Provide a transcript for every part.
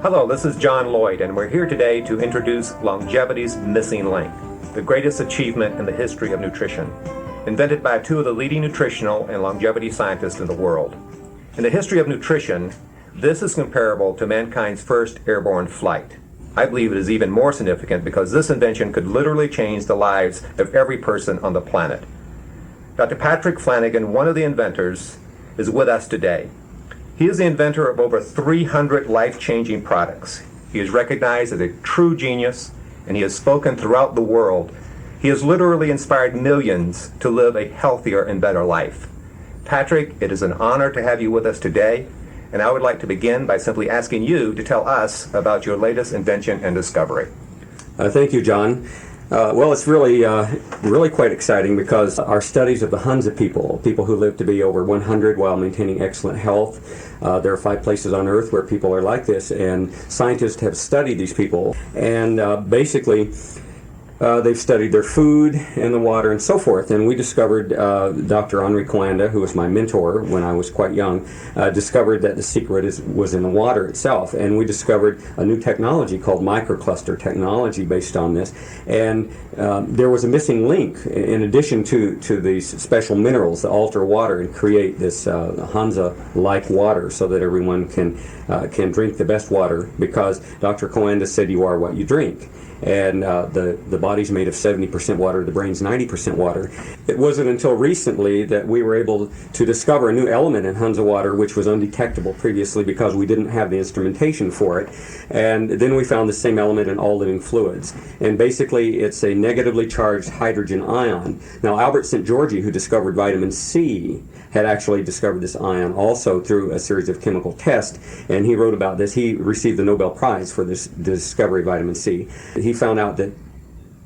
Hello, this is John Lloyd, and we're here today to introduce longevity's missing link, the greatest achievement in the history of nutrition, invented by two of the leading nutritional and longevity scientists in the world. In the history of nutrition, this is comparable to mankind's first airborne flight. I believe it is even more significant because this invention could literally change the lives of every person on the planet. Dr. Patrick Flanagan, one of the inventors, is with us today. He is the inventor of over 300 life-changing products. He is recognized as a true genius, and he has spoken throughout the world. He has literally inspired millions to live a healthier and better life. Patrick, it is an honor to have you with us today, and I would like to begin by simply asking you to tell us about your latest invention and discovery. Thank you, John. Well, it's really quite exciting because our studies of the Hunza people who live to be over 100 while maintaining excellent health, there are 5 places on Earth where people are like this, and scientists have studied these people, and basically they've studied their food and the water and so forth. And we discovered, Dr. Henri Coanda, who was my mentor when I was quite young, discovered that the secret was in the water itself. And we discovered a new technology called microcluster technology based on this. And there was a missing link in addition to these special minerals that alter water and create this Hansa-like water so that everyone can drink the best water, because Dr. Coanda said you are what you drink. And the body's made of 70% water, the brain's 90% water. It wasn't until recently that we were able to discover a new element in Hansa water which was undetectable previously because we didn't have the instrumentation for it. And then we found the same element in all living fluids. And basically it's a negatively charged hydrogen ion. Now Albert St. Georgi, who discovered vitamin C, had actually discovered this ion also through a series of chemical tests, and he wrote about this. He received the Nobel Prize for this discovery of vitamin C. He found out that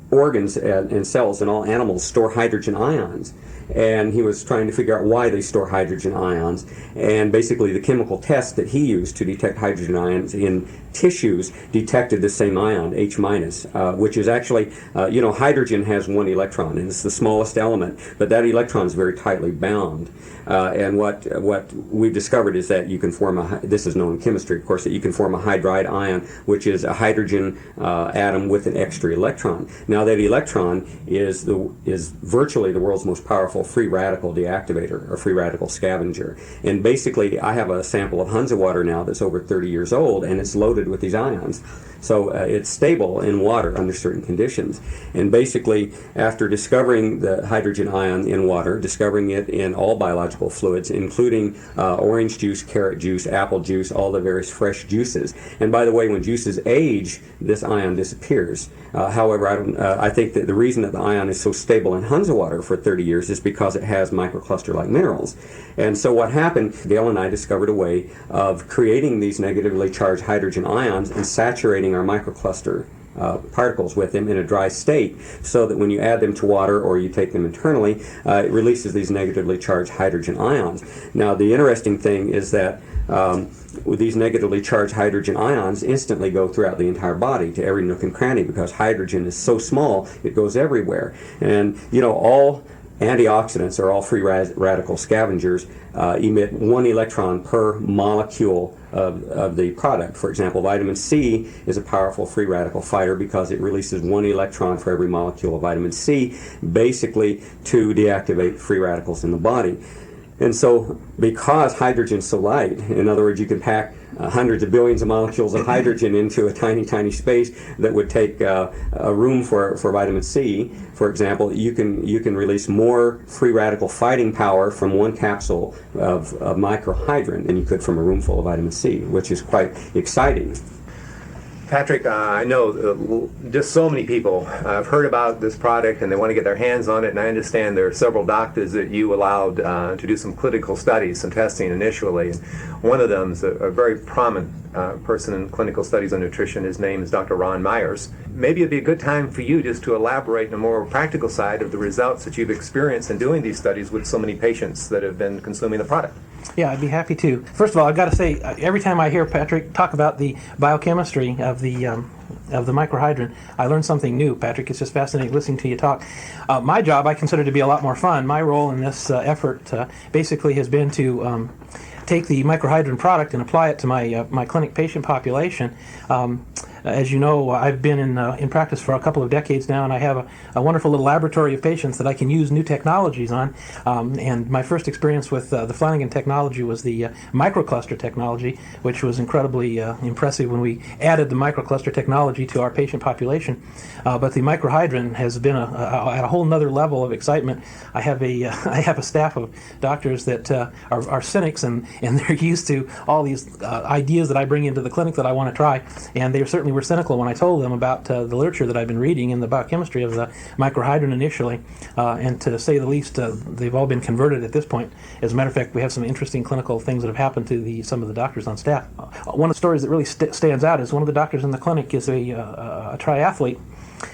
organs and cells in all animals store hydrogen ions, and he was trying to figure out why they store hydrogen ions. And basically the chemical test that he used to detect hydrogen ions in tissues detected the same ion, H-, which is actually, hydrogen has 1 electron, and it's the smallest element, but that electron is very tightly bound. And what we've discovered is that you can form this is known in chemistry, of course, that you can form a hydride ion, which is a hydrogen atom with an extra electron. Now that electron is virtually the world's most powerful free radical deactivator, or free radical scavenger. And basically I have a sample of Hansa water now that's over 30 years old, and it's loaded with these ions. So it's stable in water under certain conditions. And basically, after discovering the hydrogen ion in water, discovering it in all biological fluids, including orange juice, carrot juice, apple juice, all the various fresh juices. And by the way, when juices age, this ion disappears. However, I think that the reason that the ion is so stable in Hansa water for 30 years is because it has microcluster-like minerals. And so what happened, Gail and I discovered a way of creating these negatively charged hydrogen ions and saturating our microcluster particles with them in a dry state, so that when you add them to water or you take them internally, it releases these negatively charged hydrogen ions. Now the interesting thing is that with these negatively charged hydrogen ions instantly go throughout the entire body to every nook and cranny, because hydrogen is so small it goes everywhere. And all antioxidants, are all free radical scavengers, emit 1 electron per molecule of the product. For example, vitamin C is a powerful free radical fighter because it releases 1 electron for every molecule of vitamin C, basically to deactivate free radicals in the body. And so because hydrogen is so light, in other words, you can pack hundreds of billions of molecules of hydrogen into a tiny, tiny space that would take a room for vitamin C, for example, you can release more free radical fighting power from 1 capsule of Microhydrin than you could from a room full of vitamin C, which is quite exciting. Patrick, I know just so many people have heard about this product and they want to get their hands on it, and I understand there are several doctors that you allowed to do some clinical studies, some testing initially. And one of them is a very prominent person in clinical studies on nutrition. His name is Dr. Ron Myers. Maybe it'd be a good time for you just to elaborate on a more practical side of the results that you've experienced in doing these studies with so many patients that have been consuming the product. Yeah, I'd be happy to. First of all, I've got to say, every time I hear Patrick talk about the biochemistry of the the Microhydrin, I learned something new, Patrick. It's just fascinating listening to you talk. My job I consider to be a lot more fun. My role in this effort basically has been to take the Microhydrin product and apply it to my clinic patient population. As you know, I've been in practice for a couple of decades now, and I have a wonderful little laboratory of patients that I can use new technologies on. And my first experience with the Flanagan technology was the microcluster technology, which was incredibly impressive when we added the microcluster technology to our patient population. But the Microhydrin has been at a whole nother level of excitement. I have a staff of doctors that are cynics, and they're used to all these ideas that I bring into the clinic that I want to try, and they certainly were cynical when I told them about the literature that I've been reading in the biochemistry of the Microhydrin initially, and to say the least, they've all been converted at this point. As a matter of fact, we have some interesting clinical things that have happened to some of the doctors on staff. One of the stories that really stands out is one of the doctors in the clinic is a triathlete,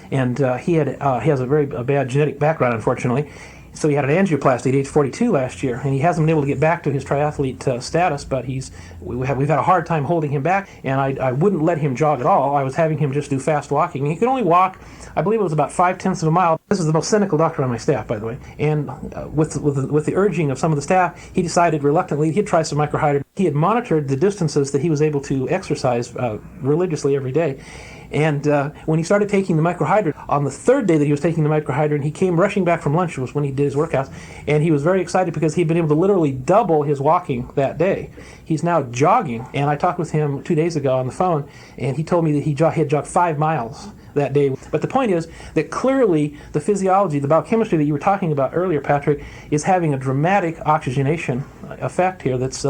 and he has a very bad genetic background, unfortunately. So he had an angioplasty at age 42 last year, and he hasn't been able to get back to his triathlete status, but we've had a hard time holding him back, and I wouldn't let him jog at all. I was having him just do fast walking. And he could only walk, I believe it was about 0.5 of a mile. This is the most cynical doctor on my staff, by the way. And with the urging of some of the staff, he decided reluctantly he'd try some Microhydrin. He had monitored the distances that he was able to exercise religiously every day. And when he started taking the Microhydrin, on the third day that he was taking the Microhydrin, he came rushing back from lunch, was when he did his workouts, and he was very excited because he'd been able to literally double his walking that day. He's now jogging, and I talked with him 2 days ago on the phone, and he told me that he had jogged 5 miles that day. But the point is that clearly the physiology, the biochemistry that you were talking about earlier, Patrick, is having a dramatic oxygenation effect here that's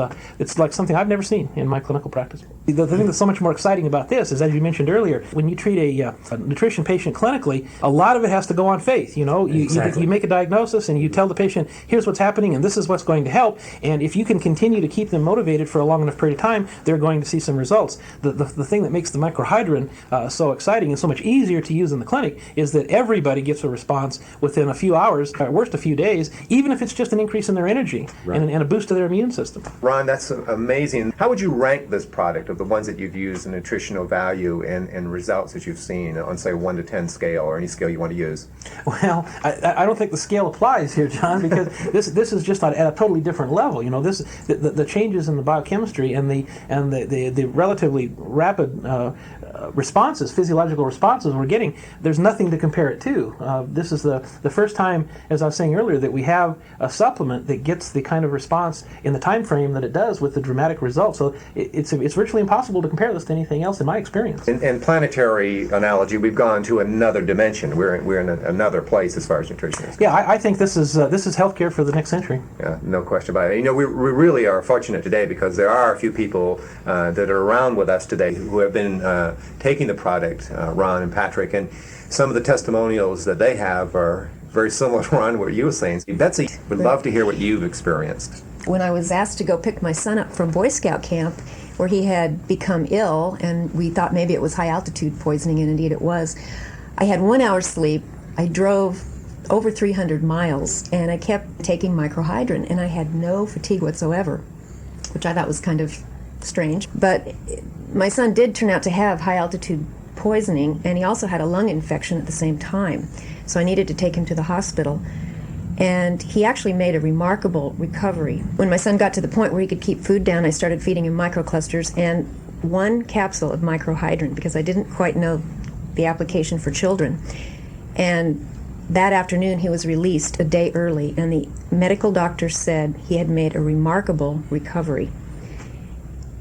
like something I've never seen in my clinical practice. The thing that's so much more exciting about this is, as you mentioned earlier, when you treat a nutrition patient clinically, a lot of it has to go on faith. You know, Exactly. you make a diagnosis and you tell the patient, here's what's happening and this is what's going to help. And if you can continue to keep them motivated for a long enough period of time, they're going to see some results. The thing that makes the Microhydrin so exciting and so much easier to use in the clinic is that everybody gets a response within a few hours, at worst a few days, even if it's just an increase in their energy and a boost to their immune system. Ron, that's amazing. How would you rank this product of the ones that you've used in nutritional value and results that you've seen on, say, 1 to 10 scale, or any scale you want to use? Well, I don't think the scale applies here, John, because this is just at a totally different level. You know, the changes in the biochemistry and the relatively rapid responses, physiological responses we're getting, there's nothing to compare it to. This is the first time, as I was saying earlier, that we have a supplement that gets the kind of response in the time frame that it does with the dramatic results. So it's virtually impossible to compare this to anything else in my experience. In planetary analogy, we've gone to another dimension. We're in another place as far as nutrition is concerned. Yeah, I think this is healthcare for the next century. Yeah, no question about it. You know, we really are fortunate today because there are a few people that are around with us today who have been taking the product, Ron and Patrick, and some of the testimonials that they have are very similar to Ron, what you were saying. Betsy, would love to hear what you've experienced. When I was asked to go pick my son up from Boy Scout camp, where he had become ill, and we thought maybe it was high altitude poisoning, and indeed it was, I had 1 hour's sleep. I drove over 300 miles, and I kept taking Microhydrin, and I had no fatigue whatsoever, which I thought was kind of strange. But my son did turn out to have high altitude poisoning, and he also had a lung infection at the same time. So I needed to take him to the hospital. And he actually made a remarkable recovery. When my son got to the point where he could keep food down, I started feeding him microclusters and 1 capsule of Microhydrin because I didn't quite know the application for children. And that afternoon he was released a day early, and the medical doctor said he had made a remarkable recovery.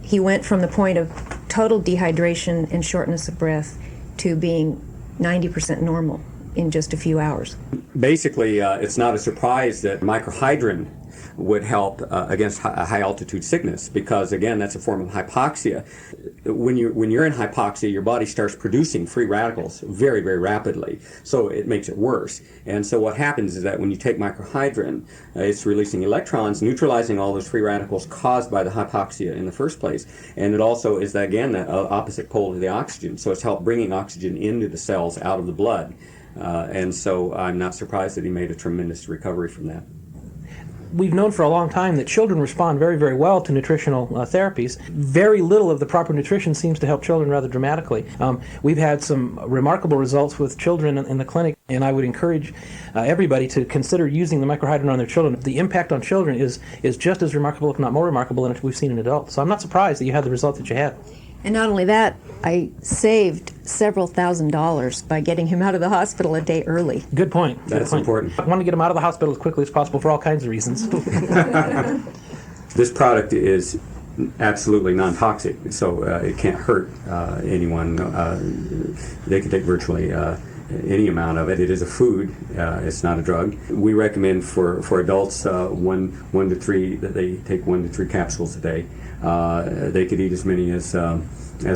He went from the point of total dehydration and shortness of breath to being 90% normal in just a few hours. Basically, it's not a surprise that Microhydrin would help against high altitude sickness, because again, that's a form of hypoxia. When you're in hypoxia, your body starts producing free radicals very, very rapidly, so it makes it worse. And so what happens is that when you take Microhydrin, it's releasing electrons, neutralizing all those free radicals caused by the hypoxia in the first place. And it also is, again, the opposite pole to the oxygen, so it's helped bringing oxygen into the cells out of the blood. And so I'm not surprised that he made a tremendous recovery from that. we've known for a long time that children respond very, very well to nutritional therapies. Very little of the proper nutrition seems to help children rather dramatically. We've had some remarkable results with children in the clinic, and I would encourage everybody to consider using the Microhydrin on their children. The impact on children is just as remarkable, if not more remarkable, than we've seen in adults. So I'm not surprised that you had the result that you had. And not only that, I saved several $1,000s by getting him out of the hospital a day early. Good point. That's important. I want to get him out of the hospital as quickly as possible for all kinds of reasons. This product is absolutely non-toxic, so it can't hurt anyone. They can take virtually any amount of it. It is a food. It's not a drug. We recommend for adults one to three, that they take 1 to 3 capsules a day. They could eat as many as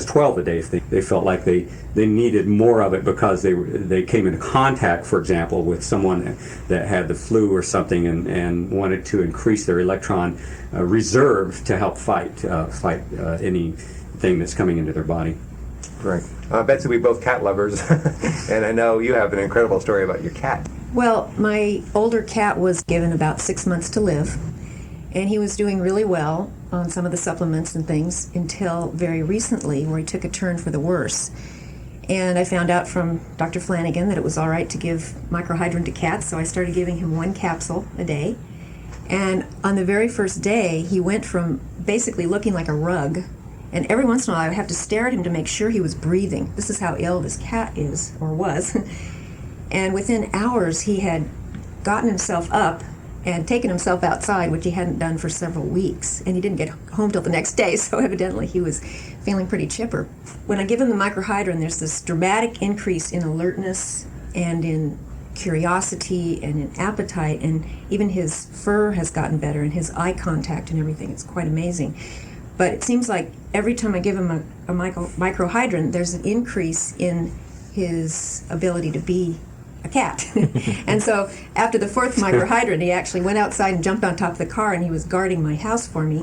12 a day if they felt like they needed more of it because they came into contact, for example, with someone that had the flu or something and wanted to increase their electron reserve to help fight anything that's coming into their body. Right. Betsy, we both cat lovers, and I know you have an incredible story about your cat. Well, my older cat was given about 6 months to live, and he was doing really well on some of the supplements and things until very recently, where he took a turn for the worse. And I found out from Dr. Flanagan that it was all right to give Microhydrin to cats, so I started giving him 1 capsule a day. And on the very first day, he went from basically looking like a rug, and every once in a while I would have to stare at him to make sure he was breathing. This is how ill this cat is, or was. And within hours, he had gotten himself up and taken himself outside, which he hadn't done for several weeks. And he didn't get home till the next day, so evidently he was feeling pretty chipper. When I give him the Microhydrin, there's this dramatic increase in alertness and in curiosity and in appetite, and even his fur has gotten better and his eye contact and everything. It's quite amazing. But it seems like every time I give him a Microhydrin, there's an increase in his ability to be a cat. And so after the 4th Microhydrin, he actually went outside and jumped on top of the car, and he was guarding my house for me.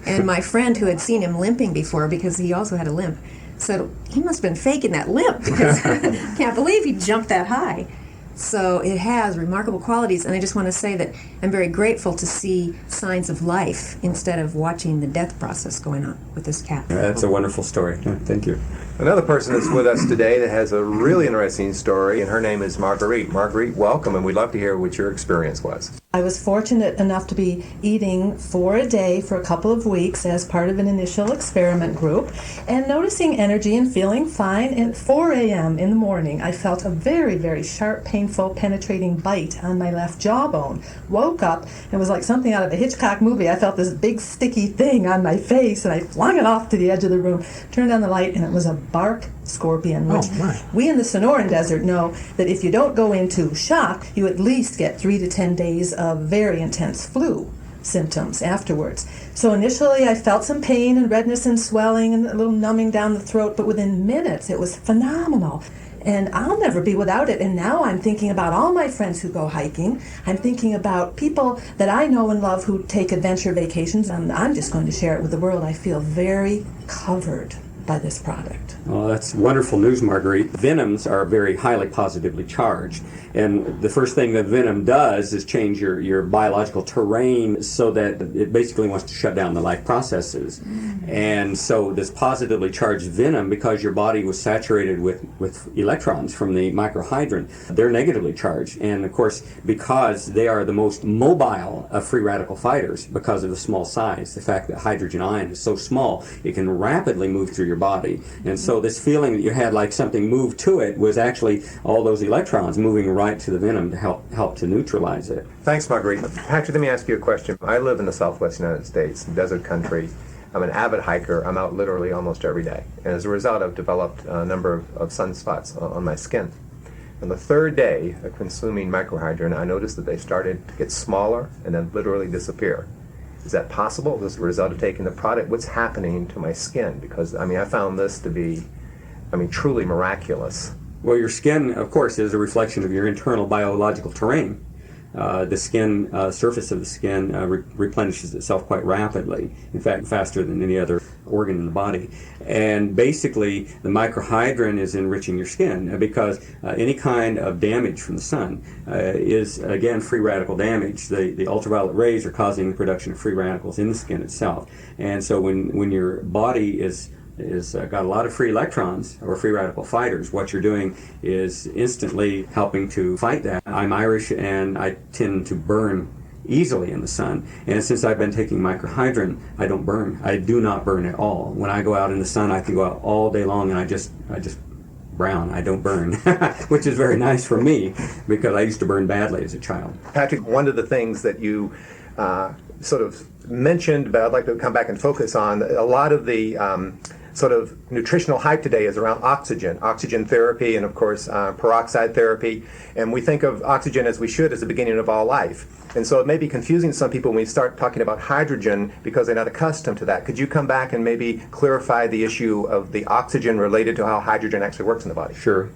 And my friend, who had seen him limping before, because he also had a limp, said, he must have been faking that limp, because I can't believe he jumped that high. So it has remarkable qualities, and I just want to say that I'm very grateful to see signs of life instead of watching the death process going on with this cat. That's a wonderful story. Thank you. Another person that's with us today that has a really interesting story, and her name is Marguerite. Marguerite, welcome, and we'd love to hear what your experience was. I was fortunate enough to be eating 4 a day for a couple of weeks as part of an initial experiment group, and noticing energy and feeling fine. At 4 a.m. in the morning, I felt a very, very sharp, painful, penetrating bite on my left jawbone. Woke up, and it was like something out of a Hitchcock movie. I felt this big sticky thing on my face, and I flung it off to the edge of the room, turned on the light, and it was a bark scorpion, which we in the Sonoran Desert know that if you don't go into shock, you at least get 3 to 10 days of very intense flu symptoms afterwards. So initially I felt some pain and redness and swelling and a little numbing down the throat, but within minutes it was phenomenal. And I'll never be without it. And now I'm thinking about all my friends who go hiking. I'm thinking about people that I know and love who take adventure vacations, and I'm just going to share it with the world. I feel very covered by this product. Well, that's wonderful news, Marguerite. Venoms are very highly positively charged, and the first thing that venom does is change your biological terrain so that it basically wants to shut down the life processes. And so this positively charged venom, because your body was saturated with electrons from the Microhydrin, they're negatively charged. And of course, because they are the most mobile of free radical fighters, because of the small size, the fact that hydrogen ion is so small, it can rapidly move through your body. And so this feeling that you had like something moved to it was actually all those electrons moving right to the venom to help to neutralize it. Thanks, Marguerite. Patrick, let me ask you a question. I live in the southwest United States, desert country. I'm an avid hiker. I'm out literally almost every day. And as a result, I've developed a number of sunspots on my skin. On the 3rd day of consuming Microhydrin, I noticed that they started to get smaller and then literally disappear. Is that possible as a result of taking the product? What's happening to my skin? Because, I found this to be, truly miraculous. Well, your skin, of course, is a reflection of your internal biological terrain. the skin surface of the skin replenishes itself quite rapidly. In fact, faster than any other organ in the body. And basically, the microhydrin is enriching your skin because any kind of damage from the sun is, again, free radical damage. The ultraviolet rays are causing the production of free radicals in the skin itself. And so when your body is got a lot of free electrons or free radical fighters, what you're doing is instantly helping to fight that. I'm Irish and I tend to burn easily in the sun, and since I've been taking microhydrin, I don't burn. I do not burn at all. When I go out in the sun, I can go out all day long and I just brown. I don't burn, which is very nice for me because I used to burn badly as a child. Patrick, one of the things that you sort of mentioned, but I'd like to come back and focus on, a lot of the sort of nutritional hype today is around oxygen therapy, and of course peroxide therapy. And we think of oxygen as we should as the beginning of all life. And so it may be confusing to some people when we start talking about hydrogen because they're not accustomed to that. Could you come back and maybe clarify the issue of the oxygen related to how hydrogen actually works in the body? Sure.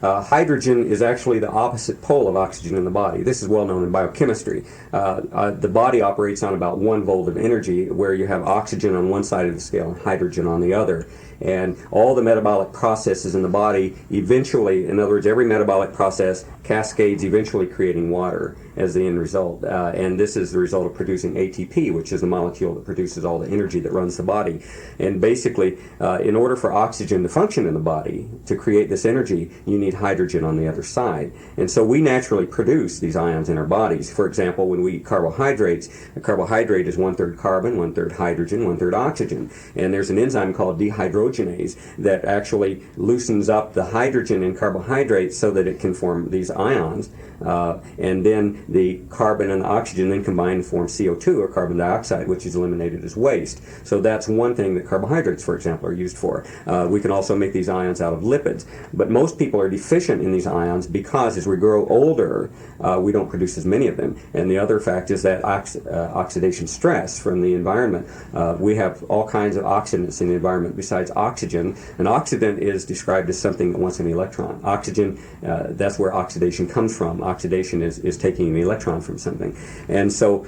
Hydrogen is actually the opposite pole of oxygen in the body. This is well known in biochemistry. The body operates on about 1 volt of energy, where you have oxygen on one side of the scale and hydrogen on the other. And all the metabolic processes in the body eventually, in other words, every metabolic process cascades eventually creating water as the end result. And this is the result of producing ATP, which is the molecule that produces all the energy that runs the body. And basically, in order for oxygen to function in the body, to create this energy, you need hydrogen on the other side. And so we naturally produce these ions in our bodies. For example, when we eat carbohydrates, a carbohydrate is 1/3 carbon, 1/3 hydrogen, 1/3 oxygen. And there's an enzyme called dehydrogenase that actually loosens up the hydrogen in carbohydrates so that it can form these ions. And then the carbon and the oxygen then combine to form CO2, or carbon dioxide, which is eliminated as waste. So that's one thing that carbohydrates, for example, are used for. We can also make these ions out of lipids. But most people are deficient in these ions because as we grow older, we don't produce as many of them. And the other fact is that oxidation stress from the environment. We have all kinds of oxidants in the environment besides oxygen. An oxidant is described as something that wants an electron. Oxygen, that's where oxidation comes from. Oxidation is taking an electron from something. And so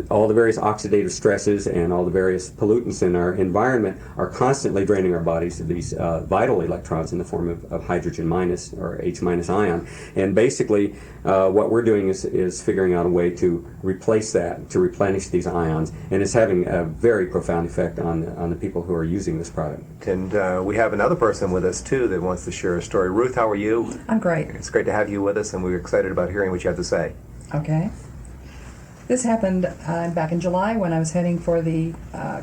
all the various oxidative stresses and all the various pollutants in our environment are constantly draining our bodies of these vital electrons in the form of hydrogen minus or H minus ion. And basically what we're doing is figuring out a way to replace that, to replenish these ions, and it's having a very profound effect on the people who are using this product. And we have another person with us too that wants to share a story. Ruth, how are you? I'm great. It's great to have you with us, and we're excited about hearing what you have to say. Okay. This happened back in July when I was heading for the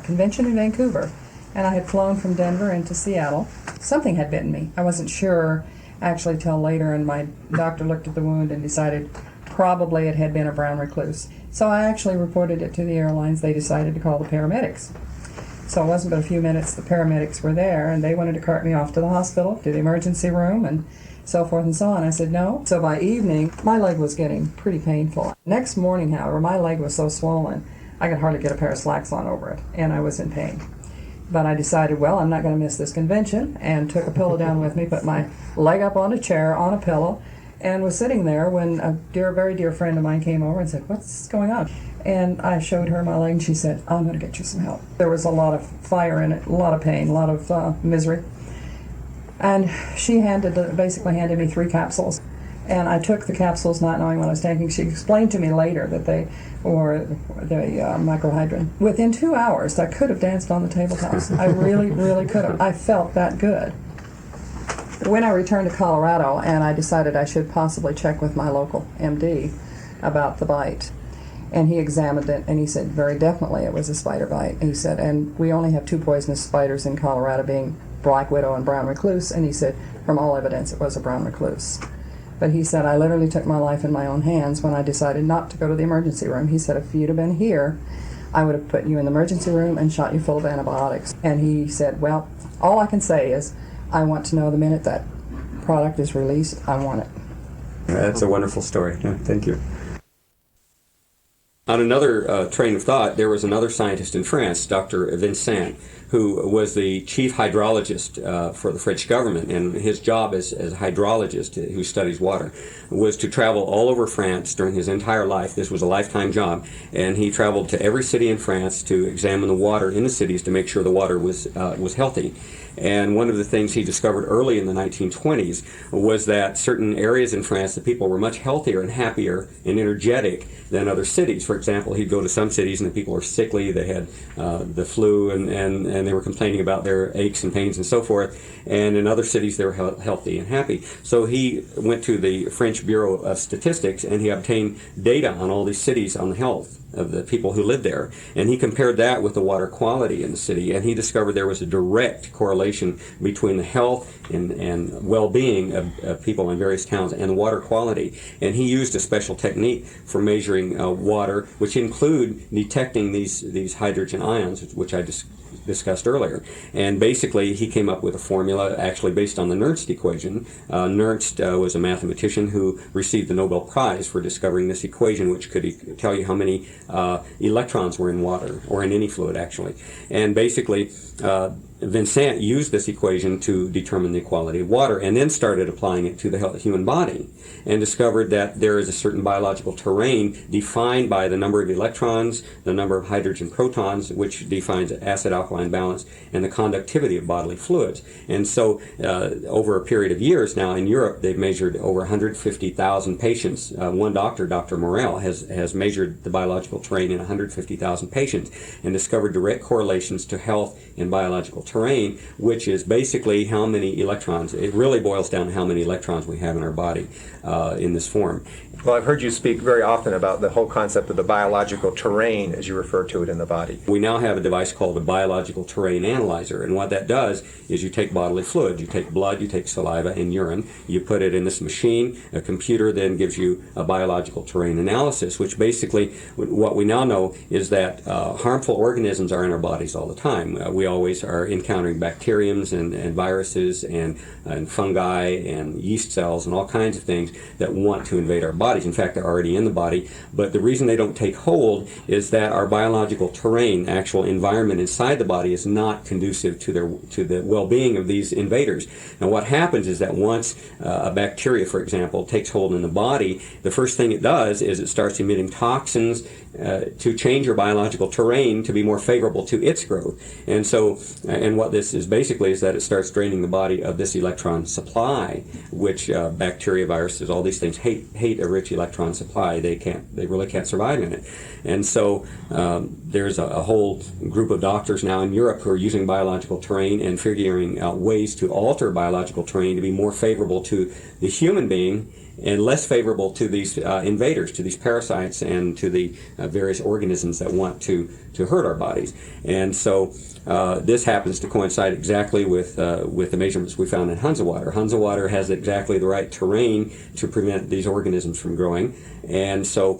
convention in Vancouver, and I had flown from Denver into Seattle. Something had bitten me. I wasn't sure actually till later, and my doctor looked at the wound and decided probably it had been a brown recluse. So I actually reported it to the airlines. They decided to call the paramedics. So it wasn't but a few minutes the paramedics were there, and they wanted to cart me off to the hospital, to the emergency room, and so forth and so on. I said no. So by evening, my leg was getting pretty painful. Next morning, however, my leg was so swollen, I could hardly get a pair of slacks on over it, and I was in pain. But I decided, well, I'm not going to miss this convention, and took a pillow down with me, put my leg up on a chair, on a pillow, and was sitting there when a very dear friend of mine came over and said, "What's going on?" And I showed her my leg, and she said, "I'm going to get you some help." There was a lot of fire in it, a lot of pain, a lot of misery. And she basically handed me 3 capsules. And I took the capsules not knowing what I was taking. She explained to me later that they were the Microhydrin. Within 2 hours, I could have danced on the tabletops. I really could have. I felt that good. When I returned to Colorado, and I decided I should possibly check with my local MD about the bite. And he examined it, and he said very definitely it was a spider bite. He said, and we only have 2 poisonous spiders in Colorado, being black widow and brown recluse, and he said from all evidence it was a brown recluse. But he said I literally took my life in my own hands when I decided not to go to the emergency room. He said if you'd have been here, I would have put you in the emergency room and shot you full of antibiotics. And he said, well, all I can say is I want to know the minute that product is released, I want it. That's a wonderful story. Yeah, thank you. On another train of thought, there was another scientist in France, Dr. Vincent, who was the chief hydrologist for the French government, and his job as a hydrologist who studies water was to travel all over France during his entire life. This was a lifetime job, and he traveled to every city in France to examine the water in the cities to make sure the water was healthy. And one of the things he discovered early in the 1920s was that certain areas in France, the people were much healthier and happier and energetic than other cities. For example, he'd go to some cities and the people were sickly, they had the flu, and they were complaining about their aches and pains and so forth. And in other cities, they were healthy and happy. So he went to the French Bureau of Statistics and he obtained data on all these cities on the health of the people who lived there. And he compared that with the water quality in the city, and he discovered there was a direct correlation between the health and well-being of people in various towns and the water quality. And he used a special technique for measuring water, which include detecting these hydrogen ions, which I discussed earlier. And basically he came up with a formula actually based on the Nernst equation. Nernst was a mathematician who received the Nobel Prize for discovering this equation, which could tell you how many electrons were in water, or in any fluid actually. And basically Vincent used this equation to determine the quality of water, and then started applying it to the human body, and discovered that there is a certain biological terrain defined by the number of electrons, the number of hydrogen protons, which defines acid-alkaline balance, and the conductivity of bodily fluids. And so over a period of years now in Europe, they've measured over 150,000 patients. One doctor, Dr. Morel, has measured the biological terrain in 150,000 patients and discovered direct correlations to health in biological terrain, which is basically how many electrons. It really boils down to how many electrons we have in our body in this form. Well, I've heard you speak very often about the whole concept of the biological terrain, as you refer to it in the body. We now have a device called a biological terrain analyzer, and what that does is you take bodily fluid, you take blood, you take saliva and urine, you put it in this machine. A computer then gives you a biological terrain analysis, which basically, what we now know is that harmful organisms are in our bodies all the time. We always are encountering bacteriums and viruses and fungi and yeast cells and all kinds of things that want to invade our bodies. In fact, they're already in the body, but the reason they don't take hold is that our biological terrain, actual environment inside the body, is not conducive to the well-being of these invaders. Now, what happens is that once a bacteria, for example, takes hold in the body, the first thing it does is it starts emitting toxins to change your biological terrain to be more favorable to its growth. And so, and what this is basically is that it starts draining the body of this electron supply, which bacteria, viruses, all these things hate a rich electron supply. They really can't survive in it. And so there's a whole group of doctors now in Europe who are using biological terrain and figuring out ways to alter biological terrain to be more favorable to the human being and less favorable to these invaders, to these parasites, and to the various organisms that want to hurt our bodies. And so this happens to coincide exactly with the measurements we found in Hansa water. Hansa water has exactly the right terrain to prevent these organisms from growing. And so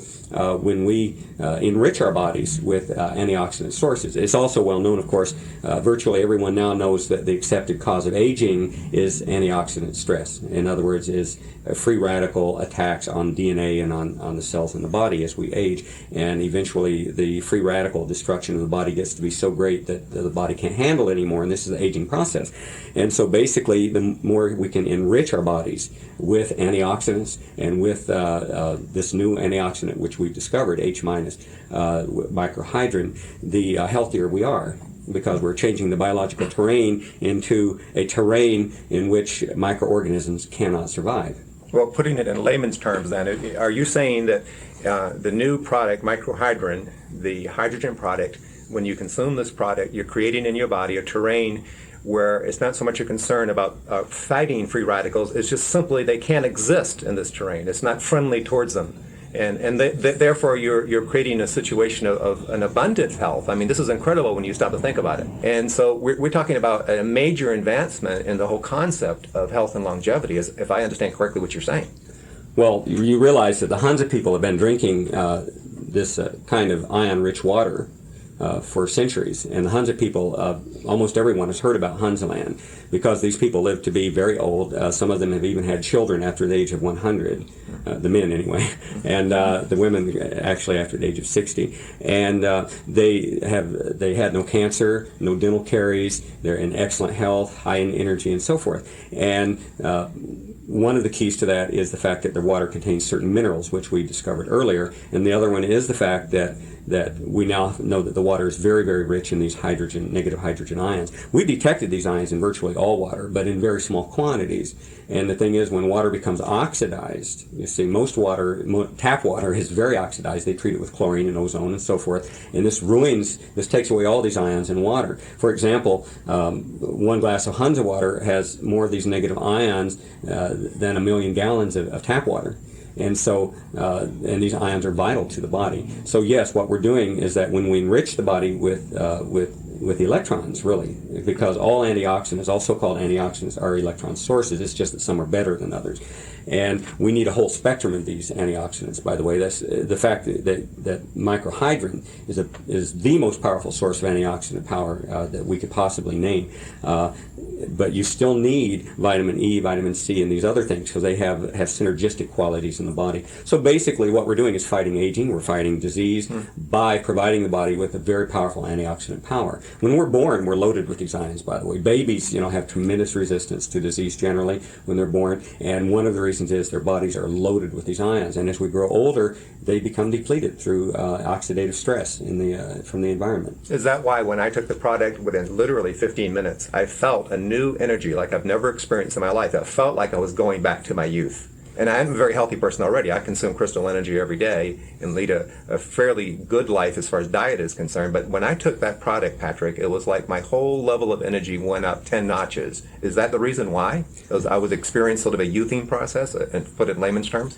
when we enrich our bodies with antioxidant sources, it's also well known, of course, virtually everyone now knows that the accepted cause of aging is antioxidant stress. In other words, is free radical attacks on DNA and on the cells in the body as we age. And eventually the free radical destruction of the body gets to be so great that the body can't handle it anymore, and this is the aging process. And so basically, the more we can enrich our bodies with antioxidants and with this new antioxidant which we've discovered, H-, Microhydrin, the healthier we are, because we're changing the biological terrain into a terrain in which microorganisms cannot survive. Well, putting it in layman's terms then, are you saying that the new product, Microhydrin, the hydrogen product, when you consume this product, you're creating in your body a terrain where it's not so much a concern about fighting free radicals, it's just simply they can't exist in this terrain. It's not friendly towards them. And therefore you're creating a situation of an abundant health. I mean, this is incredible when you stop to think about it. And so we're talking about a major advancement in the whole concept of health and longevity, if I understand correctly what you're saying. Well, you realize that the Hansa people have been drinking this kind of ion-rich water for centuries. And the Hunza people, almost everyone has heard about Hunza land because these people live to be very old. Some of them have even had children after the age of 100, the men anyway, and the women actually after the age of 60. And they had no cancer, no dental caries. They're in excellent health, high in energy, and so forth. And one of the keys to that is the fact that their water contains certain minerals, which we discovered earlier, and the other one is the fact that we now know that the water is very, very rich in these negative hydrogen ions. We've detected these ions in virtually all water, but in very small quantities. And the thing is, when water becomes oxidized, you see, most water, tap water, is very oxidized. They treat it with chlorine and ozone and so forth, and this takes away all these ions in water. For example, 1 glass of Hunza water has more of these negative ions than 1 million gallons of tap water. And so, and these ions are vital to the body. So yes, what we're doing is that when we enrich the body with electrons, really, because all antioxidants, all so-called antioxidants, are electron sources. It's just that some are better than others. And we need a whole spectrum of these antioxidants, by the way. That's the fact that Microhydrin is the most powerful source of antioxidant power that we could possibly name. But you still need vitamin E, vitamin C, and these other things because they have synergistic qualities in the body. So basically what we're doing is fighting aging, we're fighting disease by providing the body with a very powerful antioxidant power. When we're born, we're loaded with these ions, by the way. Babies, have tremendous resistance to disease generally when they're born, and one of the reasons is their bodies are loaded with these ions. And as we grow older, they become depleted through oxidative stress from the environment. Is that why when I took the product within literally 15 minutes, I felt a new energy like I've never experienced in my life? I felt like I was going back to my youth. And I'm a very healthy person already. I consume crystal energy every day and lead a fairly good life as far as diet is concerned. But when I took that product, Patrick, it was like my whole level of energy went up 10 notches. Is that the reason why? I was experiencing sort of a youthing process, and put it in layman's terms?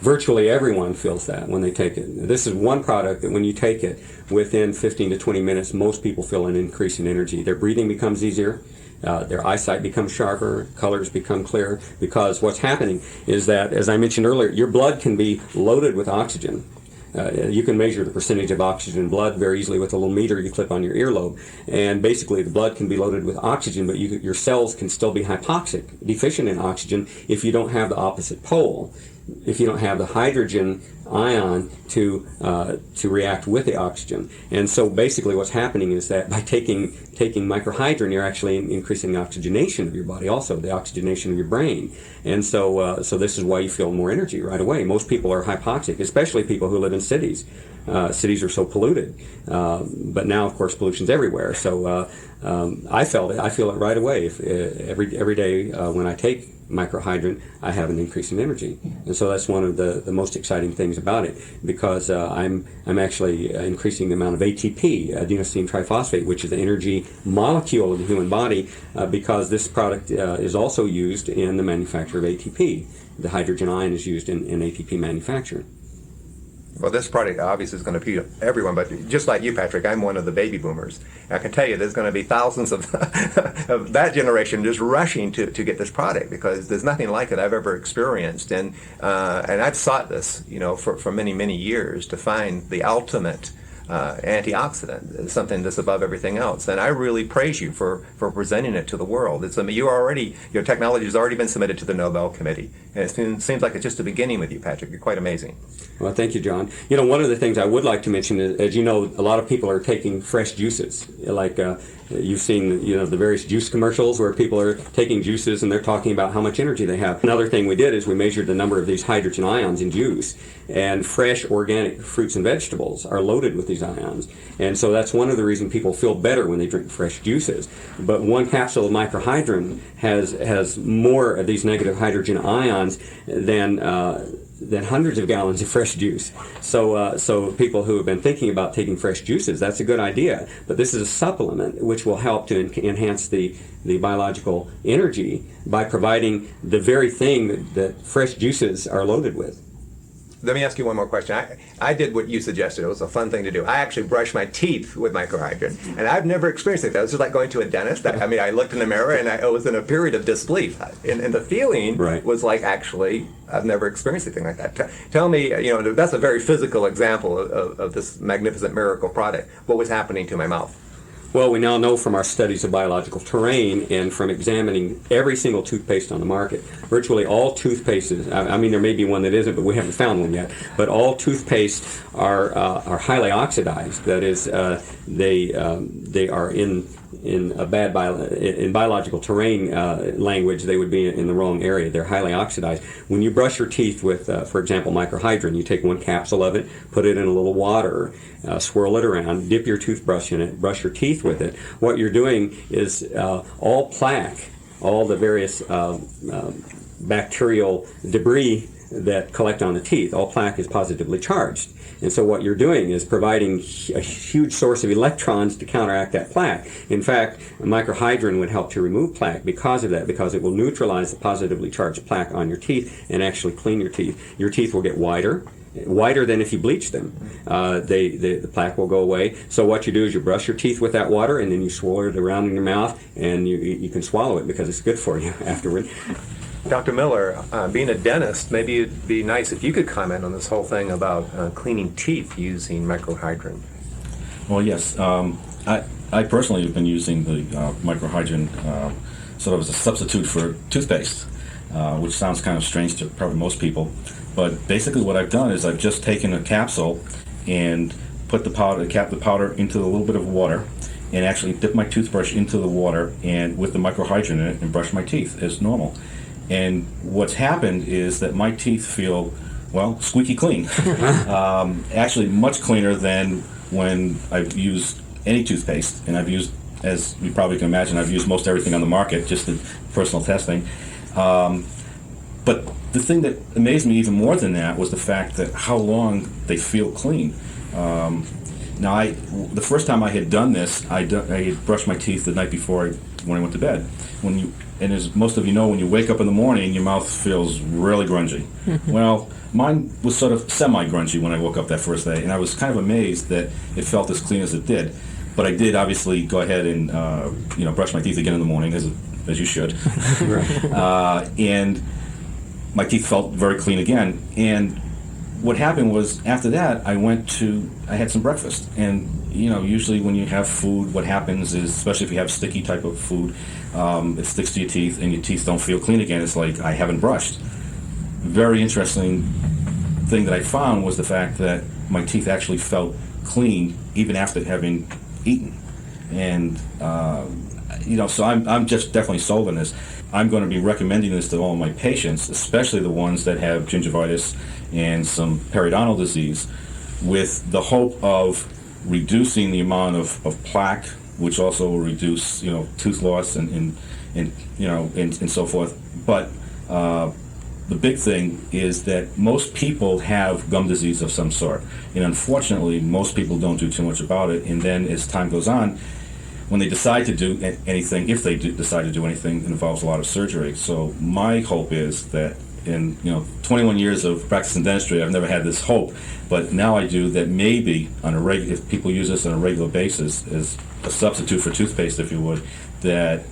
Virtually everyone feels that when they take it. This is one product that when you take it, within 15 to 20 minutes, most people feel an increase in energy. Their breathing becomes easier. Their eyesight becomes sharper, colors become clearer, because what's happening is that, as I mentioned earlier, your blood can be loaded with oxygen. You can measure the percentage of oxygen in blood very easily with a little meter you clip on your earlobe. And basically the blood can be loaded with oxygen, but your cells can still be hypoxic, deficient in oxygen, if you don't have the opposite pole. If you don't have the hydrogen ion to react with the oxygen. And so basically what's happening is that by taking Microhydrin, you're actually increasing the oxygenation of your body, also the oxygenation of your brain. And so this is why you feel more energy right away. Most people are hypoxic, especially people who live in cities. Cities are so polluted. But now, of course, pollution's everywhere. So I feel it right away. Every day when I take Microhydrin, I have an increase in energy, and so that's one of the most exciting things about it, because I'm actually increasing the amount of ATP, adenosine triphosphate, which is the energy molecule of the human body, because this product is also used in the manufacture of ATP. The hydrogen ion is used in ATP manufacture. Well, this product obviously is going to appeal to everyone, but just like you, Patrick, I'm one of the baby boomers. I can tell you there's going to be thousands of of that generation just rushing to get this product, because there's nothing like it I've ever experienced. And I've sought this, for many, many years, to find the ultimate antioxidant, something that's above everything else. And I really praise you for presenting it to the world. Your technology has already been submitted to the Nobel Committee, and it seems like it's just the beginning with you, Patrick. You're quite amazing. Well, thank you, John. One of the things I would like to mention is, as you know, a lot of people are taking fresh juices, like you've seen, the various juice commercials where people are taking juices and they're talking about how much energy they have. Another thing we did is we measured the number of these hydrogen ions in juice, and fresh organic fruits and vegetables are loaded with these ions. And so that's one of the reasons people feel better when they drink fresh juices. But one capsule of Microhydrin has more of these negative hydrogen ions than hundreds of gallons of fresh juice. So people who have been thinking about taking fresh juices, that's a good idea. But this is a supplement which will help to enhance the biological energy by providing the very thing that fresh juices are loaded with. let me ask you one more question. I did what you suggested. It was a fun thing to do. I actually brushed my teeth with Microhydrin, and I've never experienced it. That was just like going to a dentist. I mean, I looked in the mirror, and I was in a period of disbelief. And the feeling was like, actually, I've never experienced anything like that. Tell me, that's a very physical example of this magnificent miracle product. What was happening to my mouth? Well, we now know from our studies of biological terrain and from examining every single toothpaste on the market, virtually all toothpastes, I mean, there may be one that isn't, but we haven't found one yet, but all toothpastes are highly oxidized. That is, they are in biological terrain language, they would be in the wrong area. They're highly oxidized. When you brush your teeth with, for example, Microhydrin, you take one capsule of it, put it in a little water, swirl it around, dip your toothbrush in it, brush your teeth with it. What you're doing is all plaque, all the various bacterial debris that collect on the teeth, all plaque is positively charged. And so what you're doing is providing a huge source of electrons to counteract that plaque. In fact, Microhydrin would help to remove plaque because of that, because it will neutralize the positively charged plaque on your teeth and actually clean your teeth. Your teeth will get whiter than if you bleach them. The plaque will go away. So what you do is you brush your teeth with that water, and then you swirl it around in your mouth, and you can swallow it because it's good for you afterward. Dr. Miller, being a dentist, maybe it'd be nice if you could comment on this whole thing about cleaning teeth using Microhydrin. Well, yes. I personally have been using the Microhydrin sort of as a substitute for toothpaste, which sounds kind of strange to probably most people. But basically what I've done is I've just taken a capsule and put the powder into a little bit of water, and actually dip my toothbrush into the water and with the Microhydrin in it and brush my teeth as normal. And what's happened is that my teeth feel, well, squeaky clean. Actually much cleaner than when I've used any toothpaste. And I've used, as you probably can imagine, I've used most everything on the market, just in personal testing. But the thing that amazed me even more than that was the fact that how long they feel clean. Now, the first time I had done this, I had brushed my teeth the night before when I went to bed. And as most of you know, when you wake up in the morning, your mouth feels really grungy. Well, mine was sort of semi-grungy when I woke up that first day, and I was kind of amazed that it felt as clean as it did. But I did obviously go ahead and brush my teeth again in the morning, as you should. And my teeth felt very clean again. And what happened was, after that, I had some breakfast. And usually when you have food, what happens is, especially if you have sticky type of food, it sticks to your teeth and your teeth don't feel clean again. It's like, I haven't brushed. Very interesting thing that I found was the fact that my teeth actually felt clean even after having eaten. And, so I'm just definitely sold on this. I'm going to be recommending this to all my patients, especially the ones that have gingivitis and some periodontal disease, with the hope of reducing the amount of plaque, which also will reduce, tooth loss and so forth. But the big thing is that most people have gum disease of some sort, and unfortunately, most people don't do too much about it. And then, as time goes on, when they decide to do anything, if they decide to do anything, it involves a lot of surgery. So my hope is that in 21 years of practicing dentistry, I've never had this hope, but now I do, that maybe if people use this on a regular basis as a substitute for toothpaste, if you would, that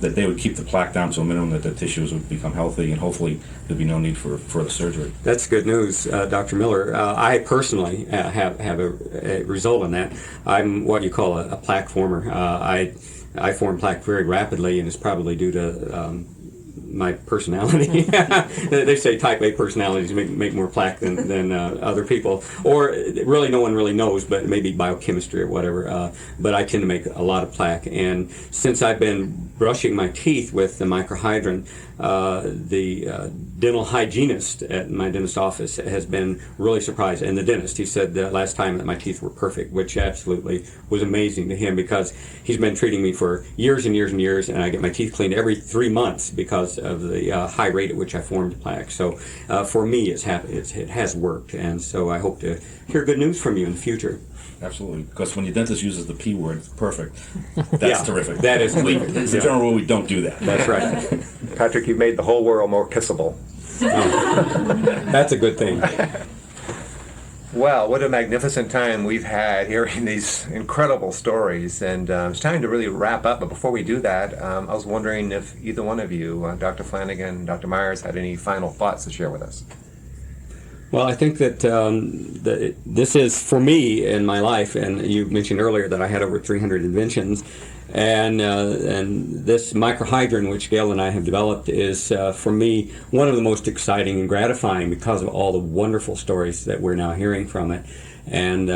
they would keep the plaque down to a minimum, that the tissues would become healthy, and hopefully there'd be no need for further surgery. That's good news, Dr. Miller. I personally have a result on that. I'm what you call a plaque former. I form plaque very rapidly, and it's probably due to my personality. They say type A personalities make more plaque than other people, or really no one really knows, but maybe biochemistry or whatever. But I tend to make a lot of plaque, and since I've been brushing my teeth with the Microhydrin, the dental hygienist at my dentist office has been really surprised, and the dentist, he said last time that my teeth were perfect, which absolutely was amazing to him, because he's been treating me for years and years and years, and I get my teeth cleaned every 3 months because of the high rate at which I formed plaque. So for me, it has worked, and so I hope to hear good news from you in the future. Absolutely, because when your dentist uses the P word, perfect, that's terrific. That is It's a general rule, we don't do that. That's right. Patrick, you've made the whole world more kissable. That's a good thing. Well, what a magnificent time we've had hearing these incredible stories. And it's time to really wrap up. But before we do that, I was wondering if either one of you, Dr. Flanagan, Dr. Myers, had any final thoughts to share with us. Well, I think that this is, for me in my life, and you mentioned earlier that I had over 300 inventions, and this Microhydrin, which Gail and I have developed, is for me one of the most exciting and gratifying because of all the wonderful stories that we're now hearing from it, and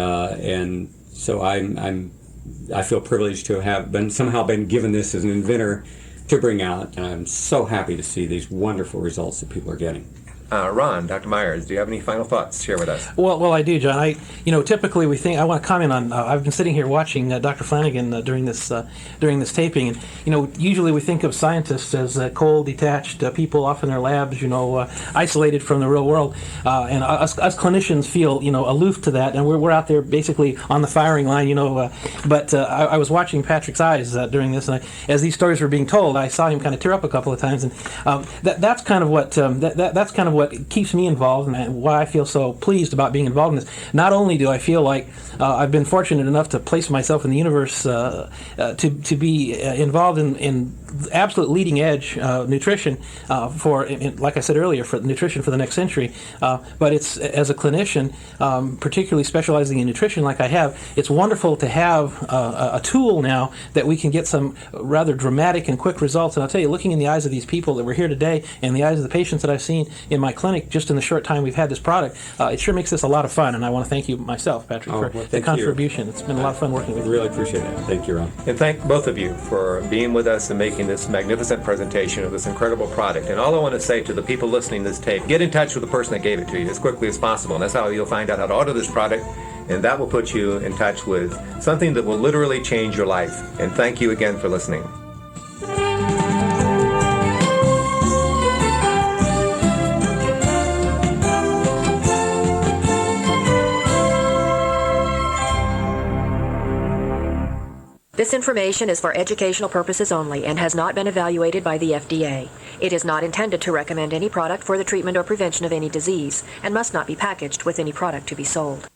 so I feel privileged to have somehow been given this as an inventor to bring out, and I'm so happy to see these wonderful results that people are getting. Ron, Dr. Myers, do you have any final thoughts to share with us? Well, I do, John. Typically we think I want to comment on. I've been sitting here watching Dr. Flanagan during this taping, and usually we think of scientists as cold, detached people off in their labs, isolated from the real world, and us clinicians feel aloof to that, and we're out there basically on the firing line, But I was watching Patrick's eyes during this, and as these stories were being told, I saw him kind of tear up a couple of times, and that's kind of what that's kind of what keeps me involved and why I feel so pleased about being involved in this. Not only do I feel like I've been fortunate enough to place myself in the universe to be involved in absolute leading edge nutrition like I said earlier, for nutrition for the next century, but it's as a clinician, particularly specializing in nutrition like I have, it's wonderful to have a tool now that we can get some rather dramatic and quick results. And I'll tell you, looking in the eyes of these people that were here today and the eyes of the patients that I've seen in my clinic just in the short time we've had this product, it sure makes this a lot of fun, and I want to thank you myself, Patrick, for the contribution. It's been a lot of fun working with you. Really appreciate it. Thank you, Ron. And thank both of you for being with us and making this magnificent presentation of this incredible product. And all I want to say to the people listening to this tape, get in touch with the person that gave it to you as quickly as possible. And that's how you'll find out how to order this product, and that will put you in touch with something that will literally change your life. And thank you again for listening. This information is for educational purposes only and has not been evaluated by the FDA. It is not intended to recommend any product for the treatment or prevention of any disease and must not be packaged with any product to be sold.